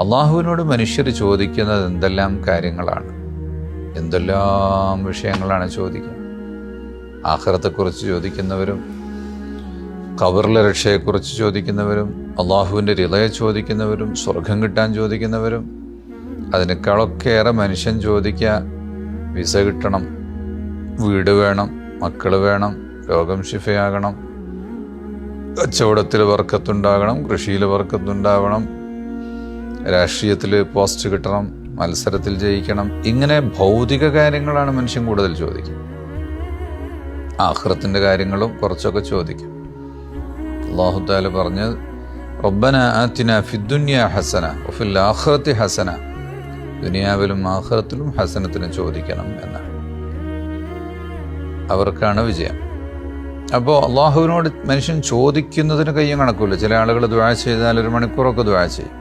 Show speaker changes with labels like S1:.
S1: അള്ളാഹുവിനോട് മനുഷ്യർ ചോദിക്കുന്നത് എന്തെല്ലാം കാര്യങ്ങളാണ്, എന്തെല്ലാം വിഷയങ്ങളാണ് ചോദിക്കുക. ആഖിറത്തെക്കുറിച്ച് ചോദിക്കുന്നവരും, ഖബറിലെ രക്ഷയെക്കുറിച്ച് ചോദിക്കുന്നവരും, അള്ളാഹുവിൻ്റെ റിളയെ ചോദിക്കുന്നവരും, സ്വർഗം കിട്ടാൻ ചോദിക്കുന്നവരും. അതിനേക്കാളൊക്കെ ഏറെ മനുഷ്യൻ ചോദിക്കുക, വിസ കിട്ടണം, വീട് വേണം, മക്കൾ വേണം, രോഗം ശിഫയാകണം, കച്ചവടത്തിൽ ബർക്കത്തുണ്ടാകണം, കൃഷിയിൽ ബർക്കത്തുണ്ടാവണം, രാഷ്ട്രീയത്തിൽ പോസ്റ്റ് കിട്ടണം, മത്സരത്തിൽ ജയിക്കണം. ഇങ്ങനെ ഭൗതിക കാര്യങ്ങളാണ് മനുഷ്യൻ കൂടുതൽ ചോദിക്കുക. ആഖിറത്തിൻ്റെ കാര്യങ്ങളും കുറച്ചൊക്കെ ചോദിക്കും. അല്ലാഹു തആല പറഞ്ഞ് റബ്ബന ആതിന ഫിദ്ദുനിയ ഹസന വഫിൽ ആഖിറതി ഹസന, ദുനിയാവിലും ആഖിറത്തിലും ഹസനത്തിന് ചോദിക്കണം എന്നാണ്. അവർക്കാണ് വിജയം. അപ്പോൾ അള്ളാഹുവിനോട് മനുഷ്യൻ ചോദിക്കുന്നതിന് കയ്യും കണക്കില്ല. ചില ആളുകൾ ദുആ ചെയ്താൽ 1 മണിക്കൂറൊക്കെ ദുആ ചെയ്യും.